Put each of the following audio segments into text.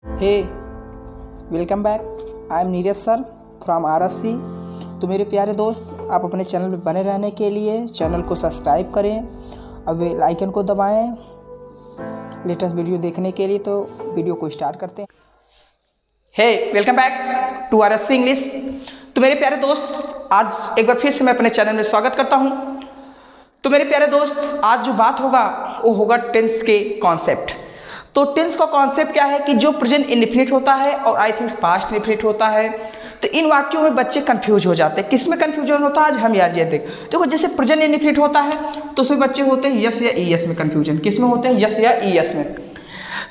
Hey welcome back. I am Neeraj sir from RSC। तो मेरे प्यारे दोस्त, आप अपने चैनल में बने रहने के लिए चैनल को सब्सक्राइब करें और बेल आइकन को दबाएं लेटेस्ट वीडियो देखने के लिए। तो वीडियो को स्टार्ट करते हैं। Hey welcome back to RSC English. तो मेरे प्यारे दोस्त, आज एक बार फिर से मैं अपने चैनल में स्वागत करता हूं। तो मेरे प्यारे दोस्त, आज जो बात होगा वो होगा टेंस के कॉन्सेप्ट। तो टेंस का कॉन्सेप्ट क्या है कि जो प्रेजेंट इंडेफिनिट होता है और आई थिंक पास्ट इंडेफिनिट होता है, तो इन वाक्यों में बच्चे कंफ्यूज हो जाते हैं। किस में कंफ्यूजन होता है आज हम याद देखो, जैसे प्रेजेंट इंडेफिनिट होता है तो उसमें बच्चे होते हैं यस या ईएस में कंफ्यूजन। किस में होते हैं? यस या ईएस में।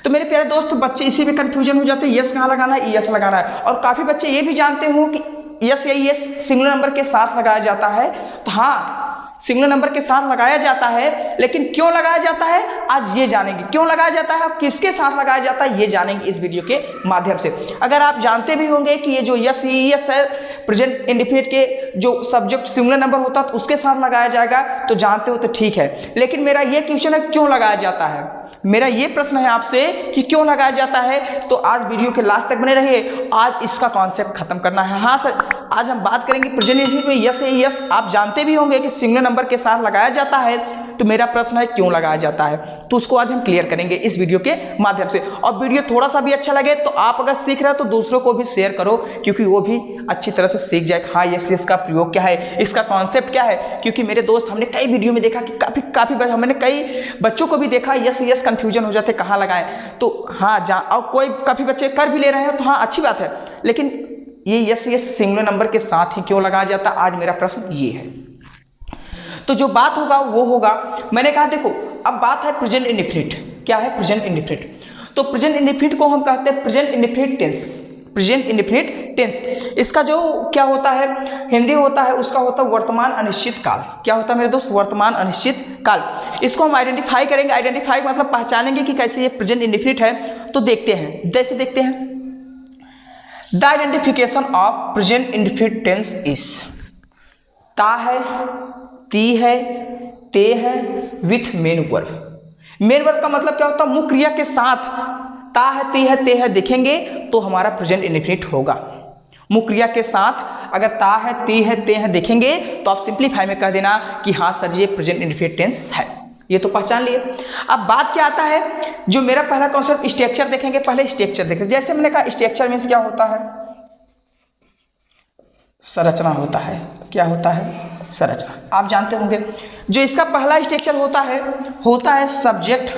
तो मेरे प्यारे दोस्त, बच्चे इसी में कंफ्यूजन हो जाते हैं, यस कहाँ लगाना है, ईएस लगाना है। और काफ़ी बच्चे ये भी जानते हो कि यस या ईएस सिंगुलर नंबर के साथ लगाया जाता है। तो हाँ, सिंगुलर नंबर के साथ लगाया जाता है, लेकिन क्यों लगाया जाता है आज ये जानेंगे। क्यों लगाया जाता है और किसके साथ लगाया जाता है ये जानेंगे इस वीडियो के माध्यम से। अगर आप जानते भी होंगे कि ये जो यस ईएस है प्रेजेंट इंडेफिनिट के जो सब्जेक्ट सिंगुलर नंबर होता है तो उसके साथ लगाया जाएगा, तो जानते हो तो ठीक है। लेकिन मेरा ये क्वेश्चन है क्यों लगाया जाता है, मेरा ये प्रश्न है आपसे कि क्यों लगाया जाता है। तो आज वीडियो के लास्ट तक बने रहिए, आज इसका कॉन्सेप्ट खत्म करना है। हाँ सर, आज हम बात करेंगे प्रेजेंट इंडेफिनिट में यस या ईएस आप जानते भी होंगे कि सिंगुलर नंबर के साथ लगाया जाता है। तो मेरा प्रश्न है क्यों लगाया जाता है, तो उसको आज हम क्लियर करेंगे इस वीडियो के माध्यम से। और वीडियो थोड़ा सा भी अच्छा लगे तो आप अगर सीख रहे हो तो दूसरों को भी शेयर करो, क्योंकि वो भी अच्छी तरह से सीख जाए। हाँ, यस यस का प्रयोग क्या है, इसका कॉन्सेप्ट क्या है। क्योंकि मेरे दोस्त, हमने कई वीडियो में देखा कि काफ़ी हमने कई बच्चों को भी देखा यस यस कंफ्यूजन हो जाते कहाँ लगाएं। तो हाँ, और कोई काफ़ी बच्चे कर भी ले रहे हैं तो हाँ अच्छी बात है, लेकिन ये यस यस सिंगुलर नंबर के साथ ही क्यों लगाया जाता, आज मेरा प्रश्न ये है। तो जो बात होगा वो होगा, मैंने कहा देखो अब बात है प्रेजेंट इंडेफिनिट। क्या है प्रेजेंट इंडेफिनिट? तो प्रेजेंट इंडेफिनिट को हम कहते हैं present indefinite tense. Present indefinite tense, इसका जो क्या होता है हिंदी होता है उसका होता है वर्तमान अनिश्चित काल। क्या होता है मेरे दोस्त? वर्तमान अनिश्चित काल। इसको हम आइडेंटिफाई करेंगे। आइडेंटिफाई मतलब पहचानेंगे कि कैसे ये प्रेजेंट इंडेफिनिट है। तो देखते हैं, जैसे देखते हैं, the identification of present indefinite tense is, ता है, ती है, ते है with main verb. Main verb का मतलब क्या होता है? मुख्य क्रिया के साथ ता है, ती है, ते है देखेंगे तो हमारा प्रेजेंट इंडेफिनिट होगा। मुख्य क्रिया के साथ अगर ता है, ती है, ते है देखेंगे तो आप सिंप्लीफाई में कह देना कि हाँ सर ये प्रेजेंट इंडेफिनिट टेंस है। ये तो पहचान लिए। अब बात क्या आता है, जो मेरा पहला कॉन्सेप्ट स्ट्रक्चर देखेंगे। पहले स्ट्रक्चर देखेंगे। जैसे मैंने कहा स्ट्रक्चर मीन्स क्या होता है? संरचना होता है। क्या होता है? संरचना। आप जानते होंगे जो इसका पहला स्ट्रक्चर होता है सब्जेक्ट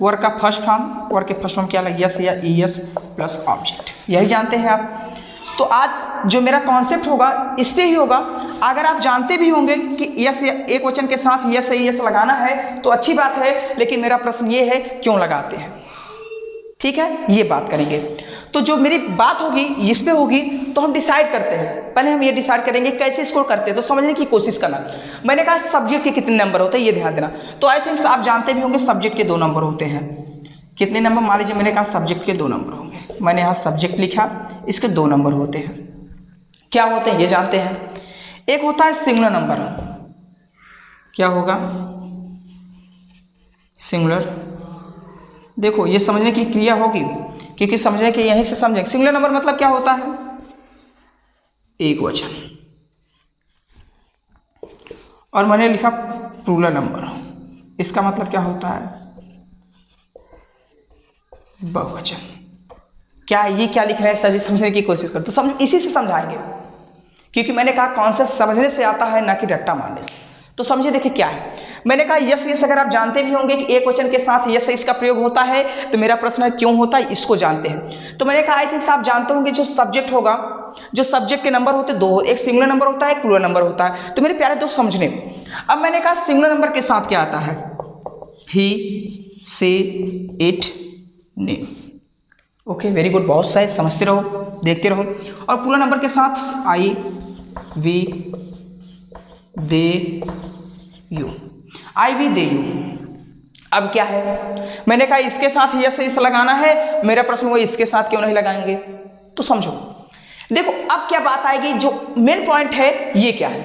वर्ब का फर्स्ट फॉर्म। वर्ब के फर्स्ट फॉर्म क्या लगे? यस या ईएस प्लस ऑब्जेक्ट। यही जानते हैं आप। तो आज जो मेरा कॉन्सेप्ट होगा इस पे ही होगा। अगर आप जानते भी होंगे कि यस या एक वचन के साथ यस या ईएस लगाना है तो अच्छी बात है, लेकिन मेरा प्रश्न ये है क्यों लगाते हैं। ठीक है, ये बात करेंगे। तो जो मेरी बात होगी इस पे होगी तो हम डिसाइड करते हैं। पहले हम ये डिसाइड करेंगे कैसे इसको करते हैं, तो समझने की कोशिश करना। मैंने कहा सब्जेक्ट के कितने नंबर होते हैं ये ध्यान देना। तो आई थिंक आप जानते भी होंगे सब्जेक्ट के 2 नंबर होते हैं। कितने नंबर? मान लीजिए मैंने कहा सब्जेक्ट के 2 नंबर होंगे। मैंने यहाँ सब्जेक्ट लिखा, इसके 2 नंबर होते हैं। क्या होते हैं ये जानते हैं। एक होता है सिंगुलर नंबर। क्या होगा? सिंगुलर। देखो ये समझने की क्रिया होगी, क्योंकि समझने के यहीं से समझेंगे। सिंगुलर नंबर मतलब क्या होता है? एक वचन। और मैंने लिखा प्लूरल नंबर, इसका मतलब क्या होता है? बहुवचन। क्या ये क्या लिख रहे हैं सर जी? समझने की कोशिश कर, तो समझ इसी से समझाएंगे, क्योंकि मैंने कहा कॉन्सेप्ट समझने से आता है ना कि रट्टा मारने से। तो समझिए, देखिए क्या है। मैंने कहा यस यस अगर आप जानते भी होंगे कि एक वचन के साथ यस इसका प्रयोग होता है, तो मेरा प्रश्न है क्यों होता है, इसको जानते हैं। तो मैंने कहा आई थिंक आप जानते होंगे जो सब्जेक्ट होगा, जो सब्जेक्ट के नंबर होते 2, एक सिंगुलर नंबर होता है, एक प्लूरल नंबर होता है। तो मेरे प्यारे दोस्त समझने, अब मैंने कहा सिंगुलर नंबर के साथ क्या आता है? ही, से, it, name. Okay, very good, बहुत सही, समझते रहो, देखते रहो। और प्लूरल नंबर के साथ I, we, they, you. I, we, they, you. अब क्या है, मैंने कहा इसके साथ यस इस लगाना है। मेरा प्रश्न वो इसके साथ क्यों नहीं लगाएंगे, तो समझो। देखो अब क्या बात आएगी, जो मेन पॉइंट है ये क्या है।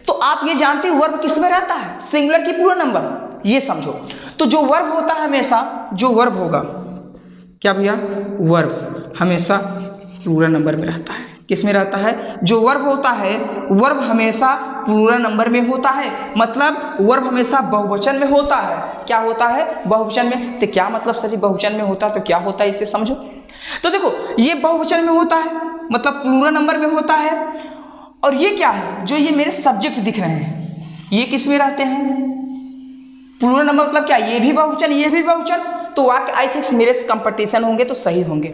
तो आप ये जानते हैं वर्ब किस में रहता है? सिंगुलर की प्लूरल नंबर, ये समझो। तो जो वर्ब होता है हमेशा, जो वर्ब होगा क्या भैया, वर्ब हमेशा प्लूरल नंबर में रहता है। किस में रहता है? जो वर्ब होता है, वर्ब हमेशा प्लूरल नंबर में होता है, मतलब वर्ब हमेशा बहुवचन में होता है। क्या होता है? बहुवचन में। तो क्या मतलब सर जी बहुवचन में होता है तो क्या होता है, इसे समझो। तो देखो, ये बहुवचन में होता है मतलब प्लूरल नंबर में होता है। और ये क्या है, जो ये मेरे सब्जेक्ट दिख रहे हैं, ये किस में रहते हैं? प्लूरल नंबर मतलब क्या, ये भी बहुवचन ये भी बहुवचन। तो वाक्य आई थिंक मेरे कंपटीशन होंगे तो सही होंगे।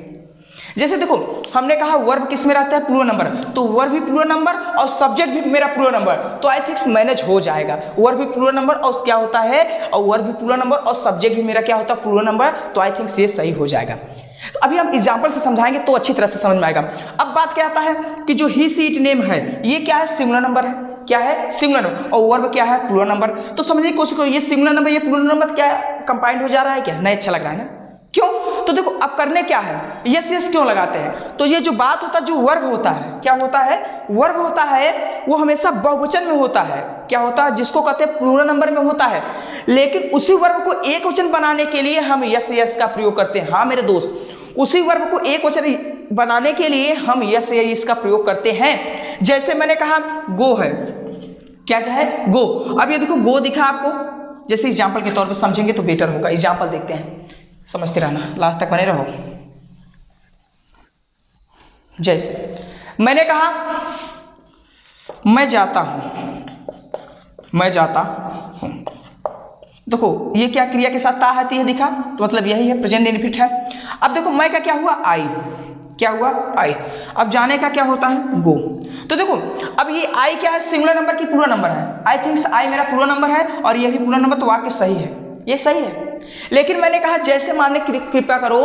जैसे देखो, हमने कहा वर्ब किस में रहता है? Plural number. तो वर्ब भी प्लूरल नंबर और सब्जेक्ट भी मेरा प्लूरल नंबर, तो आई थिंक मैनेज हो जाएगा। वर्ब भी प्लूरल नंबर और क्या होता है, और वर्ब भी प्लूरल नंबर और सब्जेक्ट भी मेरा क्या होता है? Plural number. तो आई थिंक ये सही हो जाएगा। तो अभी हम एग्जाम्पल से समझाएंगे तो अच्छी तरह से समझ में आएगा। अब बात क्या आता है कि जो ही सी इट नेम है, ये क्या है? सिंगुलर नंबर है। क्या है? Singular number. और वर्ब क्या है? Plural number. तो समझने की कोशिश करो, ये सिंगुलर नंबर ये प्लूरल नंबर क्या कंबाइंड हो जा रहा है क्या? नहीं, अच्छा लग रहा है ना? क्यों? तो देखो, अब करने क्या है, यस यस क्यों लगाते हैं? तो ये जो बात होता है, जो वर्ब होता है, क्या होता है? वर्ब होता है वो हमेशा बहुवचन में होता है। क्या होता है? जिसको कहते हैं प्लूरल नंबर में होता है। लेकिन उसी वर्ब को एक वचन बनाने के लिए हम यस यस का प्रयोग करते हैं। हाँ मेरे दोस्त, उसी वर्ब को एक वचन बनाने के लिए हम यस यस का प्रयोग करते हैं। जैसे मैंने कहा गो है, क्या क्या है? गो। अब ये देखो, गो दिखा आपको, जैसे एग्जाम्पल के तौर पे समझेंगे तो बेटर होगा। एग्जाम्पल देखते हैं, समझते रहना, लास्ट तक बने रहो। जैसे मैंने कहा मैं जाता हूं, मैं जाता हूं। देखो, ये क्या क्रिया के साथ ता आती है दिखा, तो मतलब यही है, प्रेजेंट इनफिनिट है। अब देखो, मैं का क्या हुआ? आई। क्या हुआ? आई। अब जाने का क्या होता है? गो। तो देखो, अब ये आई क्या है? सिंगुलर नंबर की प्लूरल नंबर है। आई थिंक आई मेरा प्लूरल नंबर है और ये भी प्लूरल नंबर, तो वाक्य सही है, ये सही है। लेकिन मैंने कहा, जैसे मानने कृपया करो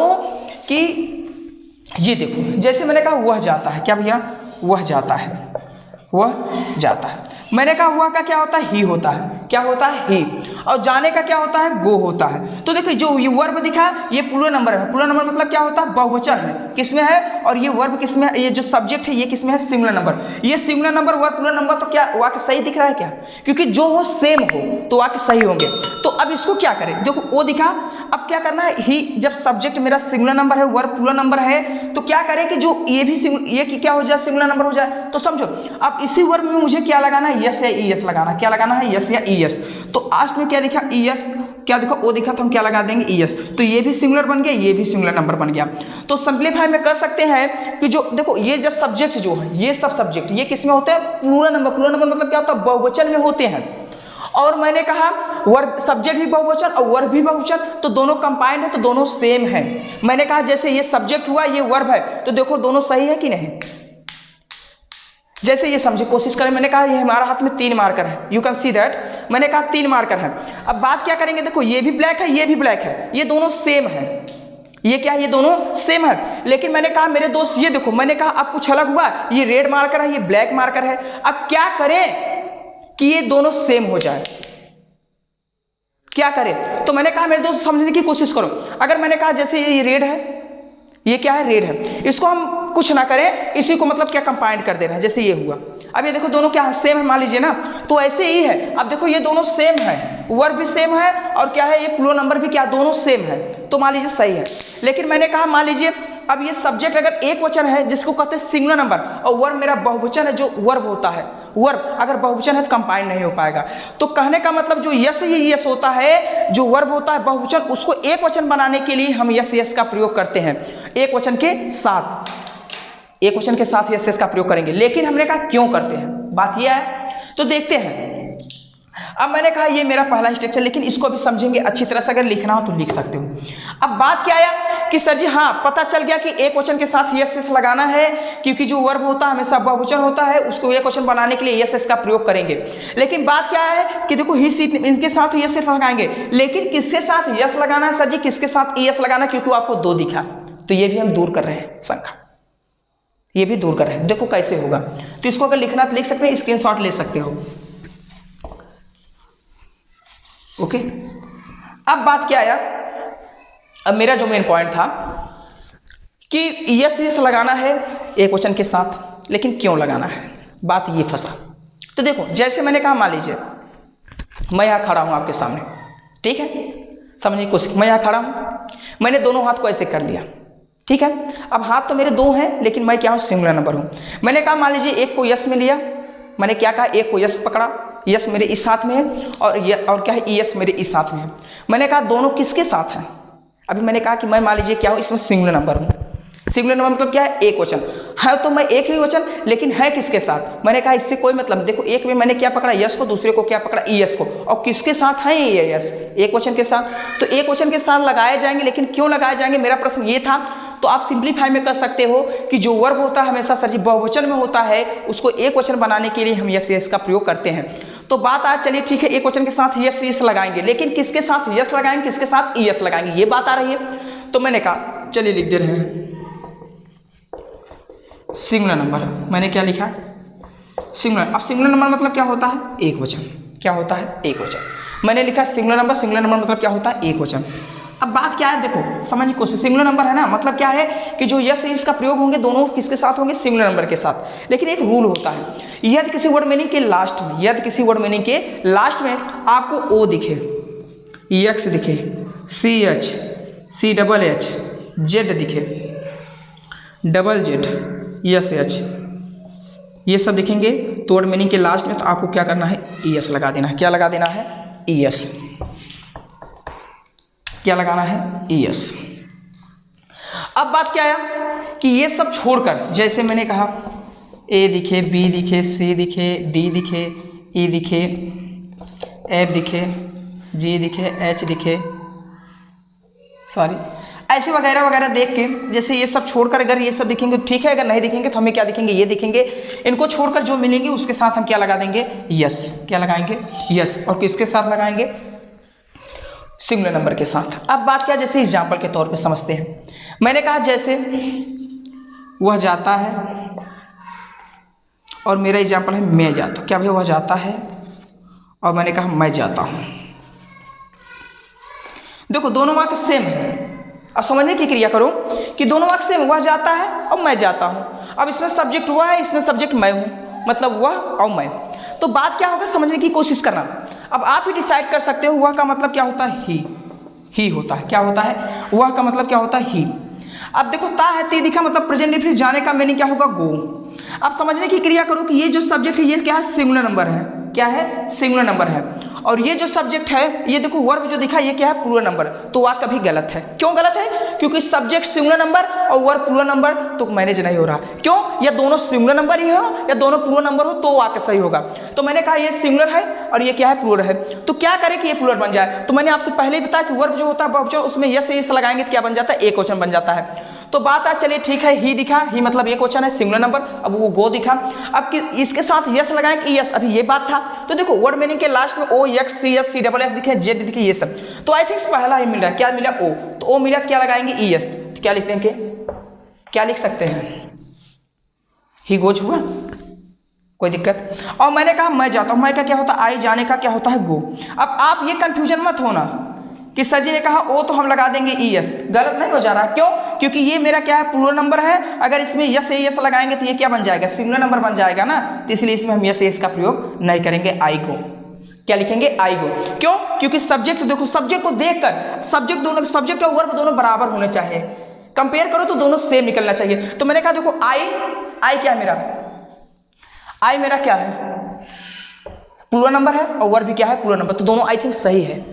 कि ये देखो, जैसे मैंने कहा वह जाता है। क्या भैया? वह जाता है, वह जाता है। मैंने कहा हुआ का क्या होता है? ही होता है। क्या होता है? ही। और जाने का क्या होता है? गो होता है। तो देखो, जो ये वर्ब दिखा, ये प्लूरल नंबर है। प्लूरल नंबर मतलब क्या होता है? बहुवचन है। किसमें है? और ये वर्ब किसमें है? ये जो सब्जेक्ट है ये किसमें है? Singular number. ये singular number verb plural number, तो क्या वाक्य सही दिख रहा है क्या? क्योंकि जो हो सेम हो तो वाक्य सही होंगे। तो अब इसको क्या करें? देखो, वो दिखा, अब क्या करना है? ही, जब सब्जेक्ट मेरा सिंगुलर नंबर है, वर्ब प्लूरल नंबर है, तो क्या करें कि जो ये भी ये क्या हो जाए? सिंगुलर नंबर हो जाए। तो समझो, अब इसी वर्ब में मुझे क्या लगाना है? यस या ई एस लगाना। क्या लगाना है? यस या ई एस। तो लास्ट में क्या दिखा? E S. क्या दिखा? ओ दिखा, तो हम क्या लगा देंगे? E S. तो ये भी सिंगुलर बन गया, ये भी सिंगुलर नंबर बन गया। तो सिंप्लीफाई में कर सकते हैं कि जो देखो, ये जब सब्जेक्ट जो है, ये सब सब्जेक्ट ये किस में होते हैं? Plural number. प्लूरल नंबर मतलब क्या होता है? बहुवचन में होते हैं। और मैंने कहा वर्ब, सब्जेक्ट भी बहुवचन और वर्ब भी बहुवचन, तो दोनों कंबाइंड है, तो दोनों सेम है। मैंने कहा जैसे ये सब्जेक्ट हुआ, ये वर्ब है, तो देखो दोनों सही है कि नहीं? जैसे ये समझे, कोशिश करें। मैंने कहा ये हमारा हाथ में 3 मार्कर है, यू कैन सी दैट। मैंने कहा 3 मार्कर है। अब बात क्या करेंगे? देखो, ये भी ब्लैक है, ये भी ब्लैक है, ये दोनों सेम है। ये क्या है? ये दोनों सेम है। लेकिन मैंने कहा मेरे दोस्त, ये देखो, मैंने कहा अब कुछ अलग हुआ, ये रेड मार्कर है, ये ब्लैक मार्कर है। अब क्या करें कि ये दोनों सेम हो जाए? क्या करें? तो मैंने कहा मेरे दोस्त समझने की कोशिश करो। अगर मैंने कहा जैसे ये रेड है, ये क्या है? रेड है। इसको हम कुछ ना करें, इसी को मतलब क्या कंबाइंड कर देना है, जैसे ये हुआ। अब ये देखो, दोनों क्या सेम है, मान लीजिए ना, तो ऐसे ही है। अब देखो, ये दोनों सेम है, वर्ब भी सेम है और क्या है? ये प्लूरल नंबर भी क्या, दोनों सेम है, तो मान लीजिए सही है। लेकिन मैंने कहा मान लीजिए अब ये सब्जेक्ट अगर एक वचन है, जिसको कहते हैं सिंगुलर नंबर, और वर्ब मेरा बहुवचन है, जो वर्ब होता है, वर्ब अगर बहुवचन है तो कंबाइंड नहीं हो पाएगा। तो कहने का मतलब जो यस ही यस होता है, जो वर्ब होता है बहुवचन, उसको एक वचन बनाने के लिए हम यस यस का प्रयोग करते हैं। एक वचन के साथ, एक वचन के साथ यस यस का प्रयोग करेंगे। लेकिन हमने कहा क्यों करते हैं, बात यह है। तो देखते हैं। अब मैंने कहा ये मेरा पहला स्ट्रक्चर, लेकिन इसको भी समझेंगे अच्छी तरह से। अगर लिखना हो तो लिख सकते हो। अब बात क्या आया कि सर जी हाँ, पता चल गया कि एक वचन के साथ यस यस लगाना है, क्योंकि जो वर्ब होता है हमेशा बहुवचन होता है, उसको एक वचन बनाने के लिए यस यस का प्रयोग करेंगे। लेकिन बात क्या है कि देखो, ही सी इनके साथ यस यस लगाएंगे, लेकिन किसके साथ यस लगाना है सर जी? किसके साथ यस लगाना? क्योंकि आपको 2 दिखा, तो ये भी हम दूर कर रहे हैं संख्या, ये भी दूर कर रहे हैं। देखो कैसे होगा। तो इसको अगर लिखना तो लिख सकते हैं, स्क्रीनशॉट ले सकते हो। ओके। अब बात क्या आया, अब मेरा जो मेन पॉइंट था कि यस यस लगाना है एक वचन के साथ, लेकिन क्यों लगाना है, बात ये फंसा। तो देखो, जैसे मैंने कहा, मान लीजिए मैं यहाँ खड़ा हूँ आपके सामने, ठीक है, समझने की कोशिश। मैं यहाँ खड़ा हूँ, मैंने दोनों हाथ को ऐसे कर लिया, ठीक है। अब हाथ तो मेरे दो हैं, लेकिन मैं क्या हूँ, सिंगुलर नंबर हूँ। मैंने कहा मान लीजिए एक को यस में लिया, मैंने क्या कहा, एक को यस पकड़ा, यस मेरे इस हाथ में है और क्या है, यस मेरे इस हाथ में है। मैंने कहा दोनों किसके साथ हैं। अभी मैंने कहा कि मैं मान लीजिए क्या हूँ, इसमें सिंगुलर नंबर हूँ। सिंगुलर नंबर मतलब क्या है, एक वचन है, तो मैं एक ही वचन, लेकिन है किसके साथ। मैंने कहा इससे कोई मतलब, देखो एक में मैंने क्या पकड़ा, यस को, दूसरे को क्या पकड़ा, ईएस को, और किसके साथ है ये यस, एक वचन के साथ। तो एक वचन के साथ लगाए जाएंगे, लेकिन क्यों लगाए जाएंगे, मेरा प्रश्न ये था। तो आप सिंप्लीफाई में कर सकते हो कि जो वर्ब होता है हमेशा सर जी बहुवचन में होता है, उसको एक वचन बनाने के लिए हम यस यस का प्रयोग करते हैं। तो बात आज चलिए ठीक है, एक वचन के साथ यस यस लगाएंगे, लेकिन किसके साथ यस लगाएंगे, किसके साथ ईएस लगाएंगे, ये बात आ रही है। तो मैंने कहा चलिए लिख दे रहे हैं सिंगुलर नंबर। मैंने क्या लिखा, सिंगुलर। अब सिंगुलर नंबर मतलब क्या होता है, एक वचन। क्या होता है, एक वचन। मैंने लिखा सिंगुलर नंबर, सिंगुलर नंबर मतलब क्या होता है, एक वचन। अब बात क्या है, देखो समझिए कोशिश, सिंगुलर नंबर है ना, मतलब क्या है कि जो यस इसका प्रयोग होंगे दोनों किसके साथ होंगे, सिंगुलर नंबर के साथ। लेकिन एक रूल होता है, यदि किसी वर्ड मीनिंग के लास्ट में, यदि किसी वर्ड मीनिंग के लास्ट में आपको ओ दिखे, एक्स दिखे, C H, C double H, Z दिखे, डबल जेड, यस एच, ये सब दिखेंगे, तो वर्ड मीनिंग के लास्ट में तो आपको क्या करना है, ईएस लगा देना है। क्या लगा देना है, ईएस। क्या लगाना है, ईएस। अब बात क्या है कि ये सब छोड़कर, जैसे मैंने कहा ए दिखे, बी दिखे, सी दिखे, डी दिखे, ई दिखे, एफ दिखे, जी दिखे, एच दिखे, सॉरी ऐसे वगैरह वगैरह देख के, जैसे ये सब छोड़कर अगर ये सब दिखेंगे ठीक है, अगर नहीं दिखेंगे तो हमें क्या दिखेंगे, ये दिखेंगे। इनको छोड़कर जो मिलेंगे उसके साथ हम क्या लगा देंगे, यस। क्या लगाएंगे, यस। और किसके साथ लगाएंगे, सिंगुलर नंबर के साथ। अब बात क्या, जैसे एग्जाम्पल के तौर पे समझते हैं। मैंने कहा जैसे वह जाता है, और मेरा एग्जाम्पल है मैं जाता। क्या भाई, वह जाता है और मैंने कहा मैं जाता हूँ। देखो दोनों वाक्य सेम है। अब समझने की क्रिया करो कि दोनों वाक्य सेम, वह जाता है और मैं जाता हूँ। अब इसमें सब्जेक्ट हुआ है, इसमें सब्जेक्ट मैं हूँ, मतलब वह और मैं। तो बात क्या होगा, समझने की कोशिश करना। अब आप ही डिसाइड कर सकते हो वह का मतलब क्या होता है, ही होता है। क्या होता है, वह का मतलब क्या होता है, ही। अब देखो ता है, ती दिखा, मतलब प्रेजेंट इंडेफिनिट, जाने का मीनिंग क्या होगा, गो। अब समझने की क्रिया करो कि ये जो सब्जेक्ट है ये क्या है, सिंगुलर नंबर है। क्या है, सिंगुलर नंबर है। और ये जो सब्जेक्ट है, ये देखो वर्ब जो दिखा, ये क्या है, प्लूरल नंबर। तो वह कभी गलत है। क्यों गलत है, क्योंकि सब्जेक्ट सिंगुलर नंबर और वर्ब प्लूरल नंबर, तो मैनेज नहीं हो रहा। क्यों, या दोनों सिंगुलर नंबर ही हो या दोनों प्लूरल नंबर हो तो वाक्य सही होगा। तो मैंने कहा ये सिंगुलर है और ये क्या है, प्लूरल है। तो क्या करें कि ये प्लूरल बन जाए। तो मैंने आपसे पहले ही बताया कि वर्ब जो होता है बहुवचन, उसमें यस यस लगाएंगे तो क्या बन जाता है, एक वचन बन जाता है। तो बात आज चलिए ठीक है, ही दिखा, ही मतलब एक वचन है, सिंगुलर नंबर। अब वो गो दिखा, अब इसके साथ यस लगाएं कि यस, अभी ये बात था। तो देखो वर्ड मीनिंग के लास्ट में O, X, C S, C double S दिखे, जेड दिखे, ये सब। तो आई थिंक पहला ही मिल रहा है, क्या मिला, ओ। तो ओ मिला तो क्या लगाएंगे, ई एस। तो क्या लिख देंगे, क्या लिख सकते हैं, ही गोज हुआ, कोई दिक्कत। और मैंने कहा मैं जाता हूं, मैं का क्या होता है, आई, जाने का क्या होता है, गो। अब आप ये कंफ्यूजन मत होना कि सर जी ने कहा ओ तो हम लगा देंगे ई एस, गलत नहीं हो जा रहा। क्यों, क्योंकि ये मेरा क्या है, प्लूरल नंबर है। अगर इसमें यस यस लगाएंगे तो ये क्या बन जाएगा, सिंगुलर नंबर बन जाएगा ना। तो इसलिए इसमें हम यस यस का प्रयोग नहीं करेंगे, आई गो। क्या लिखेंगे, आई गो। क्यों, क्योंकि सब्जेक्ट देखो, सब्जेक्ट को देखकर, सब्जेक्ट दोनों, सब्जेक्ट और वर्ब दोनों बराबर होने चाहिए। कंपेयर करो तो दोनों सेम निकलना चाहिए। तो मैंने कहा देखो आई क्या है मेरा, आई मेरा क्या है, प्लूरल नंबर है, और वर्ब भी क्या है, प्लूरल नंबर। तो दोनों आई थिंक सही है।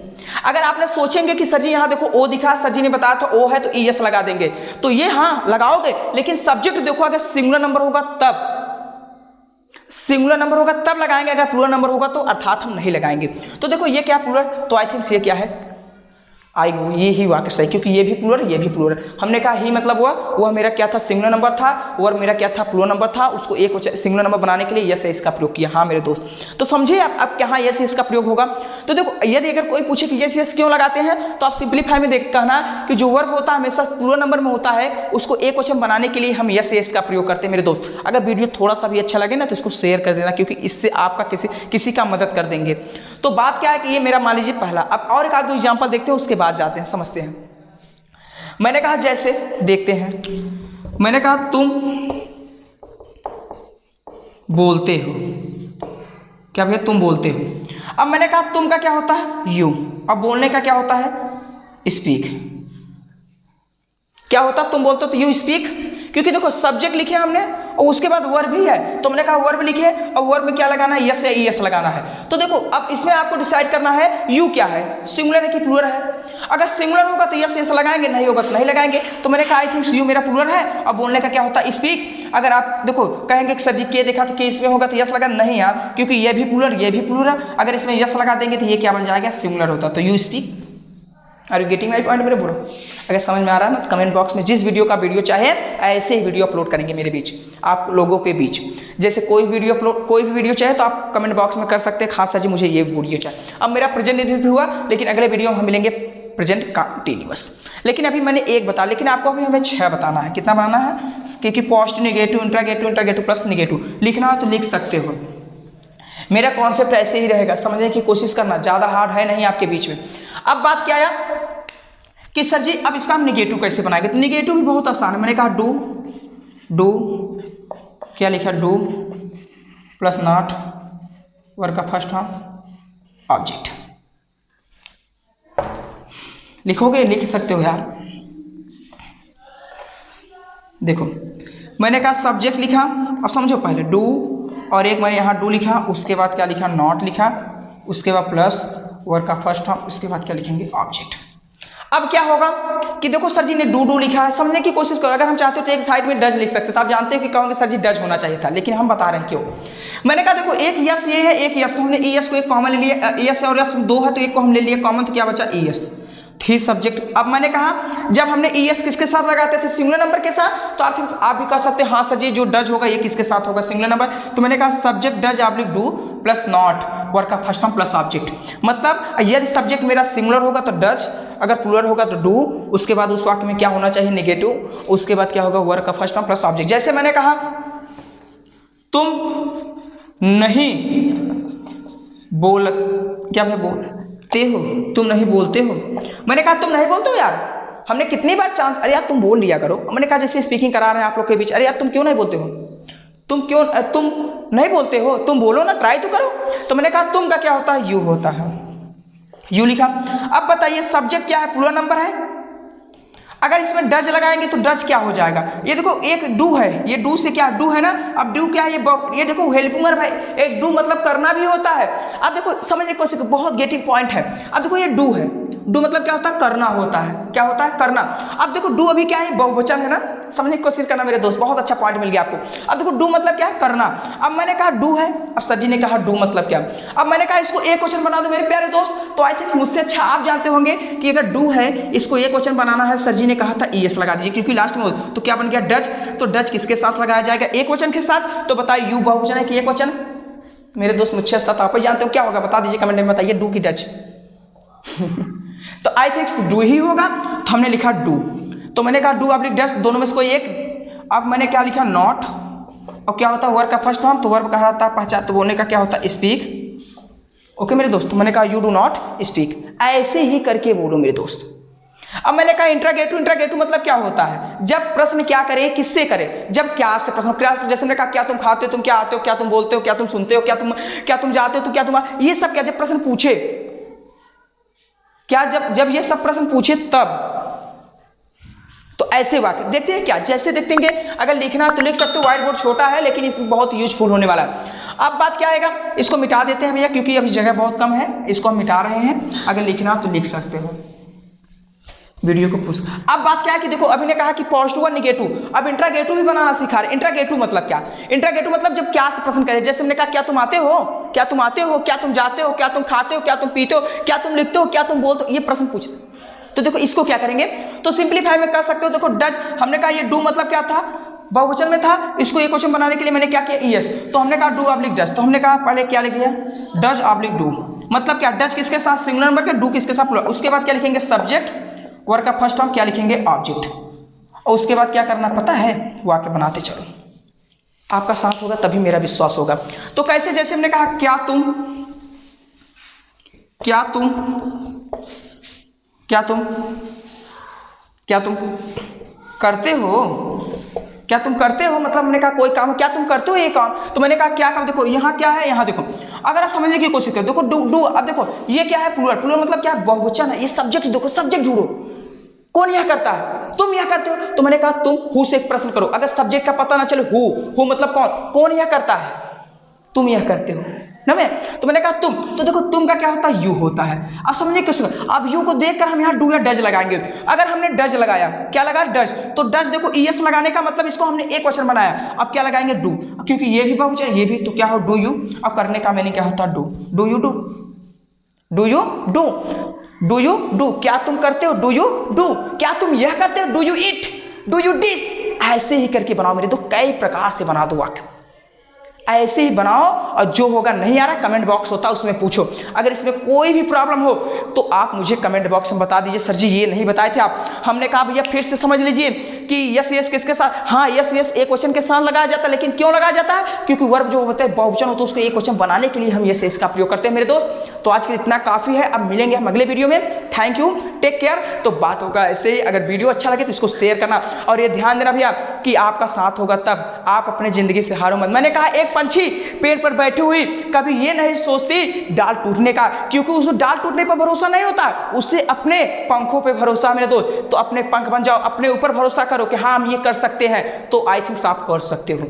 अगर आपने सोचेंगे कि सर जी यहाँ देखो ओ दिखा, सर जी ने बताया था ओ है तो ई एस लगा देंगे, तो ये हाँ लगाओगे, लेकिन सब्जेक्ट देखो अगर सिंगुलर नंबर होगा तब, सिंगुलर नंबर होगा तब लगाएंगे, अगर प्लूरल नंबर होगा तो अर्थात हम नहीं लगाएंगे। तो देखो ये क्या प्लूरल, तो आई थिंक ये क्या है, आई गो, ये ही वाक्य सही, क्योंकि ये भी प्लूरल ये भी प्लूरल। हमने कहा ही मतलब वह मेरा क्या था, सिंगुलर नंबर था, और मेरा क्या था, प्लूरल नंबर था। उसको एक सिंगुलर नंबर बनाने के लिए यस इसका प्रयोग किया। हाँ मेरे दोस्त, तो समझिए अब कहाँ यस इसका प्रयोग होगा। तो देखो यदि अगर कोई पूछे कि यस यस क्यों लगाते हैं, तो आप सिंप्लीफाई में देख कहना कि जो वर्ब होता है हमेशा प्लूरल नंबर में होता है, उसको एक वचन बनाने के लिए हम यस यस का प्रयोग करते हैं मेरे दोस्त। अगर वीडियो थोड़ा सा भी अच्छा लगे ना तो इसको शेयर कर देना, क्योंकि इससे आपका किसी का मदद कर देंगे। तो बात क्या है कि ये मेरा मान लीजिए पहला। अब और एक आध दो एग्जाम्पल देखते हैं, उसके बाद जाते हैं समझते हैं। मैंने कहा जैसे देखते हैं, मैंने कहा तुम बोलते हो, क्या भैया तुम बोलते हो। अब मैंने कहा तुम का क्या होता है, यू। अब बोलने का क्या होता है, स्पीक। क्या होता, तुम बोलते हो तो यू स्पीक, क्योंकि देखो सब्जेक्ट लिखे हमने और उसके बाद वर्ब भी है, तो हमने कहा वर्ब लिखे और वर्ब में क्या लगाना है, यस या ईएस लगाना है। तो देखो अब इसमें आपको डिसाइड करना है यू क्या है, सिंगुलर है कि प्लूरल है। अगर सिंगुलर होगा तो यस यस लगाएंगे, नहीं होगा तो नहीं लगाएंगे। तो मैंने कहा आई थिंक यू मेरा प्लूरल है। अब बोलने का क्या होता है, स्पीक। अगर आप देखो कहेंगे कि सर जी के देखा तो के इसमें होगा तो यस लगा, नहीं यार, क्योंकि ये भी प्लूरल ये भी प्लूरल, अगर इसमें यस लगा देंगे तो ये क्या बन जाएगा, सिंगुलर होता। तो you speak. Are you getting my point मेरे ब्रो? अगर समझ में आ रहा है ना तो कमेंट बॉक्स में जिस वीडियो का वीडियो चाहे ऐसे ही वीडियो अपलोड करेंगे मेरे बीच, आप लोगों के बीच। जैसे कोई वीडियो अपलोड, कोई भी वीडियो चाहे तो आप कमेंट बॉक्स में कर सकते हैं, खास जी मुझे ये वीडियो चाहिए। अब मेरा प्रेजेंट रिव्यू हुआ, लेकिन अगले वीडियो में हम मिलेंगे प्रेजेंट कंटिन्यूअस। लेकिन अभी मैंने एक बता, लेकिन आपको अभी हमें 6 बताना है। कितना बनाना है, क्योंकि positive negative interrogative interrogative plus negative लिखना हो तो लिख सकते हो। मेरा कॉन्सेप्ट ऐसे ही रहेगा, समझने की कोशिश करना, ज़्यादा हार्ड है नहीं आपके बीच में। अब बात क्या आया कि सर जी अब इसका हम निगेटिव कैसे बनाएंगे, तो निगेटिव भी बहुत आसान है। मैंने कहा डू क्या लिखा, डू प्लस नॉट वर्ब का फर्स्ट फॉर्म ऑब्जेक्ट। लिखोगे, लिख सकते हो यार। देखो मैंने कहा सब्जेक्ट लिखा, अब समझो पहले डू, और एक मैंने यहाँ डू लिखा, उसके बाद क्या लिखा, नॉट लिखा, उसके बाद प्लस वर्ब का फर्स्ट फॉर्म, उसके बाद क्या लिखेंगे, ऑब्जेक्ट। अब क्या होगा कि देखो सर जी ने डू लिखा है, समझने की कोशिश करो। अगर हम चाहते हो तो एक साइड में डज लिख सकते थे, आप जानते हो कि कहोगे सर जी डज होना चाहिए था, लेकिन हम बता रहे हैं क्यों। मैंने कहा देखो एक यस ये है, एक यस, तो हमने ई एस को एक कॉमन ले लिया, यस और यस 2 है तो एक को हम ले लिए कॉमन, तो क्या बचा ई एस, थी सब्जेक्ट। अब मैंने कहा जब हमने ई एस किसके साथ लगाते थे, सिंगुलर नंबर के साथ, तो अर्थ आप भी कह सकते हैं हाँ सर जी जो डज होगा ये किसके साथ होगा, सिंगुलर नंबर। तो मैंने कहा subject does oblique do plus not verb का फर्स्ट फॉर्म प्लस ऑब्जेक्ट। मतलब यदि सब्जेक्ट मेरा सिंगुलर होगा तो डज, अगर प्लूरल होगा तो डू, उसके बाद उस वाक्य में क्या होना चाहिए, नेगेटिव, उसके बाद क्या होगा, वर्ब का फर्स्ट फॉर्म प्लस ऑब्जेक्ट। जैसे मैंने कहा तुम नहीं बोल, क्या मैं बोलते हो, तुम नहीं बोलते हो। मैंने कहा तुम नहीं बोलते हो यार, हमने कितनी बार चांस, अरे यार तुम बोल लिया करो। मैंने कहा जैसे स्पीकिंग करा रहे हैं आप लोग के बीच, अरे यार तुम क्यों नहीं बोलते हो, तुम नहीं बोलते हो, तुम बोलो ना, ट्राई तो करो। तो मैंने कहा तुम का क्या होता है, यू होता है, यू लिखा। अब बताइए सब्जेक्ट क्या है, प्लूरल नंबर है, अगर इसमें डज लगाएंगे तो डज क्या हो जाएगा, ये देखो एक डू है, ये डू से क्या डू है ना, अब डू क्या है, ये देखो हेल्पिंग वर्ब है, एक डू मतलब करना भी होता है। अब देखो समझने की कोशिश, बहुत गेटिंग पॉइंट है। अब देखो ये डू है, डू मतलब क्या होता है, करना होता है, क्या होता है, करना। अब देखो डू अभी क्या है, बहुवचन है ना, समझने की कोशिश करना मेरे दोस्त, बहुत अच्छा पॉइंट मिल गया आपको। अब देखो डू मतलब क्या है, करना। अब मैंने कहा डू है, अब सर जी ने कहा डू मतलब क्या, अब मैंने कहा इसको एक क्वेश्चन बना दो मेरे प्यारे दोस्त। तो आई थिंक मुझसे अच्छा आप जानते होंगे कि अगर डू है इसको एक क्वेश्चन बनाना है, सर जी ने कहा था ईएस लगा दीजिए, क्योंकि लास्ट में तो क्या बन गया, डज। तो डज किसके साथ लगाया जाएगा, एक वचन के साथ। तो बताइए यू बहुवचन है कि एक वचन, मेरे दोस्त मुझसे साथ आप ही जानते हो, क्या होगा बता दीजिए कमेंट में, बताइए डू की डज। तो आई थिंक डू ही होगा, तो हमने लिखा डू। तो मैंने कहा डू ऑब्लिक डज, दोनों में से कोई एक। अब मैंने क्या लिखा, नॉट, और क्या होता है वर्ब का फर्स्ट फॉर्म, तो वर्ब कहा जाता है पहचान, तो बोलने का क्या होता है, स्पीक। ओके मेरे दोस्त, तो मैंने कहा यू डू नॉट स्पीक, ऐसे ही करके बोलो मेरे दोस्त। अब मैंने कहा इंट्रागेटिव, इंट्रागेटिव मतलब क्या होता है, जब प्रश्न क्या करे, किससे करे, जब क्या से प्रश्न, क्या, जैसे मैंने कहा क्या तुम खाते हो, तुम क्या आते हो, क्या तुम बोलते हो, क्या तुम सुनते हो, क्या तुम जाते हो, तो क्या तुम, ये सब क्या जब प्रश्न पूछे, क्या जब ये सब प्रश्न पूछे तब। तो ऐसे वाक्य देखते हैं क्या, जैसे देखेंगे, अगर लिखना तो लिख सकते हो, व्हाइट बोर्ड छोटा है लेकिन इसमें बहुत यूजफुल होने वाला है। अब बात क्या आएगा, इसको मिटा देते हैं भैया, क्योंकि अभी जगह बहुत कम है, इसको हम मिटा रहे हैं। अगर लिखना तो लिख सकते हो, वीडियो को पुश। अब बात क्या है कि देखो अभी ने कहा कि पॉजिटिव और निगेटिव, अब इंट्रागेटिव भी बनाना सिखा रहे। इंट्रागेटिव मतलब क्या, इंट्रागेटिव मतलब जब क्या से प्रश्न करे, जैसे हमने कहा क्या तुम आते हो, क्या तुम आते हो, क्या तुम जाते हो, क्या तुम खाते हो, क्या तुम पीते हो, क्या तुम लिखते हो, क्या तुम बोलते हो, ये प्रश्न पूछ। तो देखो इसको क्या करेंगे, तो सिंप्लीफाई में कर सकते हो। देखो डज, हमने कहा ये डू मतलब क्या था, बहुवचन में था, इसको एक क्वेश्चन बनाने के लिए मैंने क्या किया, ईएस, तो हमने कहा डू ऑब्लिक डज। तो हमने कहा पहले क्या लिख दिया, डज ऑब्लिक डू, मतलब क्या, डज किसके साथ, सिंगुलर नंबर के, डू किसके साथ, प्लूरल। उसके बाद क्या लिखेंगे, सब्जेक्ट, वर्ब का फर्स्ट फॉर्म क्या लिखेंगे, ऑब्जेक्ट, और उसके बाद क्या करना पता है, वाक्य बनाते चलो। आपका साथ होगा तभी मेरा विश्वास होगा। तो कैसे, जैसे हमने कहा क्या तुम करते हो, क्या तुम करते हो, मतलब हमने कहा कोई काम, क्या तुम करते हो ये काम, तो मैंने कहा क्या काम। देखो यहाँ क्या है, यहाँ देखो, अगर आप समझने की कोशिश करो, देखो डू, अब देखो ये क्या है, प्लूरल, प्लूरल मतलब क्या है, बहुवचन है, ये सब्जेक्ट, देखो सब्जेक्ट ढूंढो, कौन यह करता है, तुम यह करते हो, तो मैंने कहा तुम हु से एक प्रश्न करो। अगर सब्जेक्ट का पता ना चले, हु मतलब कौन यह करता है, तुम यह करते हो ना। तो मैंने कहा तुम, तो देखो तुम का क्या होता है, यू होता है। अब समझिए क्वेश्चन, अब यू को देखकर हम यहाँ डू या डज लगाएंगे। अगर हमने डज लगाया, क्या लगा, डज, तो डज देखो ईएस लगाने का मतलब इसको हमने एक वचन बनाया। अब क्या लगाएंगे, डू, क्योंकि ये भी बहुवचन ये भी, तो क्या हो, डू यू। अब करने का मैंने क्या होता, do, do you do, do you do, do you do, क्या तुम करते हो, डू यू डू, क्या तुम यह करते हो, do you eat, do you dish. ऐसे ही करके बनाओ मेरे, तो कई प्रकार से बना दो वाक्य, ऐसे ही बनाओ। और जो होगा नहीं आ रहा, कमेंट बॉक्स होता है उसमें पूछो। अगर इसमें कोई भी प्रॉब्लम हो तो आप मुझे कमेंट बॉक्स में बता दीजिए, सर जी ये नहीं बताए थे आप। हमने कहा भैया फिर से समझ लीजिए कि यस यस किसके साथ, हाँ यस यस एक वचन के साथ लगाया जाता है। लेकिन क्यों लगाया जाता है, क्योंकि वर्ब जो होता है बहुवचन होता है, उसको एक वचन बनाने के लिए हम यस यस का प्रयोग करते हैं मेरे दोस्त। तो आज के लिए इतना काफ़ी है, अब मिलेंगे हम अगले वीडियो में। Thank you, take care. तो बात होगा ऐसे ही, अगर वीडियो अच्छा लगे तो इसको शेयर करना, और ये ध्यान देना भैया कि आपका साथ होगा तब, आप अपने ज़िंदगी से हारो मत। मैंने कहा एक पंछी पेड़ पर बैठी हुई कभी ये नहीं सोचती डाल टूटने का, क्योंकि उसे डाल टूटने पर भरोसा नहीं होता, उसे अपने पंखों पे भरोसा है मेरे दोस्त। तो अपने पंख बन जाओ, अपने ऊपर भरोसा करो कि हाँ हम ये कर सकते हैं, तो आई थिंक आप कर सकते हो।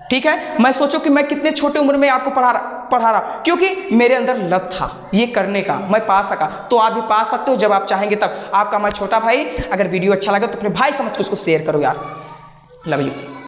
ठीक है, मैं सोचो कि मैं कितने छोटे उम्र में आपको पढ़ा रहा, क्योंकि मेरे अंदर लत था ये करने का, मैं पा सका। तो आप भी पा सकते हो जब आप चाहेंगे तब। आपका मैं छोटा भाई, अगर वीडियो अच्छा लगे तो अपने भाई समझ के उसको शेयर करो यार। Love you.